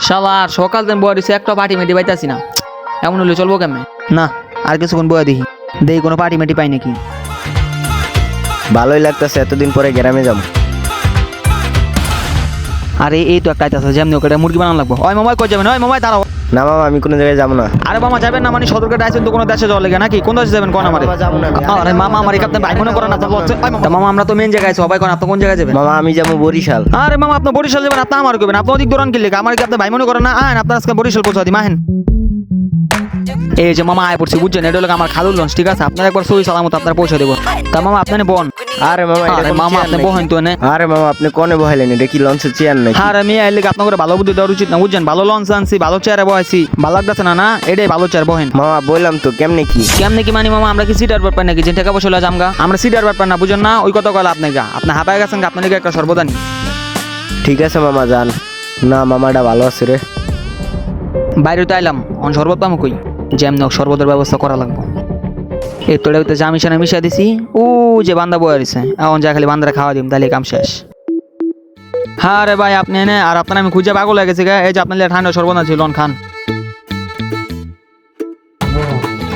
শালা আর সকাল দিন বয়া দিছে একটা পার্টি মেটি পাইতাছি না। এমন হলে চলবো কেমনে? না আর কিছুক্ষণ বয়া দেখি কোনো পার্টি মেটি পাই নাকি। ভালোই লাগতেছে, এতদিন পরে গ্রামে যাবো। আরে এই তো একটা আছে যেমনি ওকে মুরগি বানানো লাগবো। ওই মামাই কই যাবেন? ওই মামাই দাঁড়াও। না মামা, আমি কোনো জায়গায় যাবো না। আরে মামা যাবেন না মানে সদরঘাটে আছেন তো কোনো দেশে যাওয়া লাগে নাকি? কোন দেশে যাবেন কোন আমারে? মামা, যাবো না আমি। আরে মামা আমার আপনি ভাই মনে করেন আপনার লজ্জা। তা মামা আমরা তো মেন জায়গায় আছি, সবাই কোন আপনি কোন জায়গায় যাবেন? মামা আমি যাবো বরিশাল। আরে মামা আপনি বরিশাল যাবেন, আপনি আমার কইবেন আপনি ওদিক দৌড়ান কি লেগে? আমার কি আপনি ভাই মনে করেন না? আহেন আপনার আজকে বরিশাল পৌঁছা দিই মাহেন। এই যে মামা আয় পড়ছি বুঝছেন, এটা হলো আমার খালুর লঞ্চ, ঠিক আছে? আপনার একবার সই সালামত আপনার পৌঁছে দেবো। তা মামা আপনি বোন। আরে মামা, এটা আরে কোনো মামা চেয়ার আপনি নাকি? বহেন তো নে। আরে মামা, আপনি কোনে বহাইলেন? এটা কি লঞ্চের চেয়ার নাকি? আর আমি আইলে আপনার করে ভালো বুদ্ধি দেওয়া উচিত না বুঝছেন? ভালো লঞ্চ আনছি, ভালো চেয়ারে বহাইছি, ভালো লাগতেছে না? না এটাই ভালো চেয়ার বহেন। মামা বললাম তো, কেমনে কি? কেমনে কি মানে মামা? আমরা কি সিটার ব্যাপার নাকি যে টাকা পয়সা জামগা? আমরা সিটার ব্যাপার না বুঝেন না? ওই কথা কল আপনাকে আপনি হাবায় গেছেন, আপনার লিগে একটা সর্বদানি। ঠিক আছে মামা, যান। না মামাটা ভালো আছে রে। বাইরে তো আইলাম অন শরবত পামো কই, যেমন শরবতের ব্যবস্থা করা লাগবো। এই তোড়ে হইতে জামিশানে মিশা দিছি, ও যে বান্দা বয়া দিছে, এখন যা খালি বান্দারা খাওয়া দিম তাহলে কাম শেষ। হ্যাঁ রে ভাই আপনি এনে আর আপনার আমি খুঁজে পাগল হয়ে গেছি গা। এই যে আপনার ঠান্ডা শরবত আছে লন খান।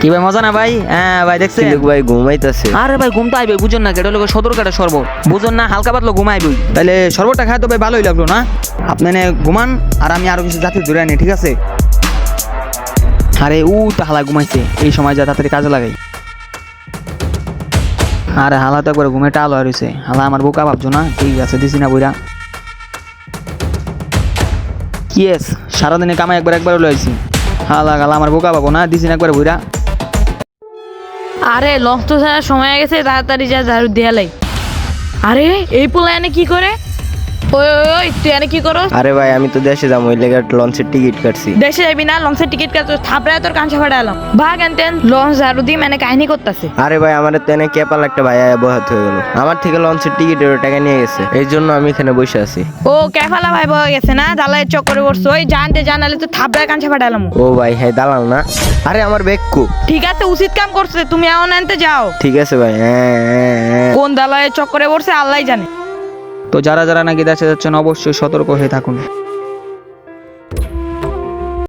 কি ভাই মজা না ভাই? হ্যাঁ ভাই দেখছেন? সিলুক ভাই ঘুমাইতেছে। আরে ভাই ঘুমতে আইবে বুঝুন না, কেটে লোক সদর কাটে শরবত বুঝুন না, হালকা পাতলা ঘুমাইবই। তাহলে শরবতটা খাই তো ভাই ভালোই লাগলো না? আপনি এনে ঘুমান আর আমি আরো কিছু জাতি ধরে আনি, ঠিক আছে? আরে ও তো হালা ঘুমাইছে, এই সময় যা তাড়াতাড়ি কাজে লাগাই। আরে হালা তো একবার ঘুমে টাল হয়েছে, হালা আমার বোকা ভাবছো না? ঠিক আছে দিছি না বইরা। ইয়েস, সারাদিনে কামাই একবার লইছি। হালা গালা আমার বোকা ভাবো না, দিছি না একবার বইরা। আরে লঞ্চ তো ছাড়ার সময় হয়ে গেছে, তাড়াতাড়ি যা ঝাড়ু দেয়ালাই। আরে এই পোলা এনে কি করে? ওই ওই ওই তুই এনে কি করো? আরে ভাই আমি তো দেশে যাবো, ওই লেগে লঞ্চের টিকিট কাটছি। দেশে যাবি না? লঞ্চের টিকিট কাটছো, থাপড়ায় তোর কাঁচা ফাটা এলাম। ভাগ আনতেন লঞ্চ ঝাড়ু দিয়ে মানে কাহিনী করতেছে। আরে ভাই আমার তেনে কেপাল একটা ভাই আয়া বহাত হয়ে গেল, আমার থেকে লঞ্চের টিকিটের টাকা নিয়ে গেছে, এই জন্য আমি এখানে বসে আছি। ও ক্যাফালা ভাই বয়ে গেছে না, জ্বালায় চক্করে পড়ছো। ওই জানতে জানালে তো থাপড়ায় কাঁচা ফাটা এলাম। ও ভাই হ্যাঁ দালাল না? আরে আমার বেক্কু। ঠিক আছে উচিত কাম করছে, তুমি এখন আনতে যাও। ঠিক আছে ভাই। হ্যাঁ। কোন দালায় চক্করে পড়ছে আল্লাহ জানে। তো যারা যারা নাকি দেশে যাচ্ছেন অবশ্যই সতর্ক হয়ে থাকুন।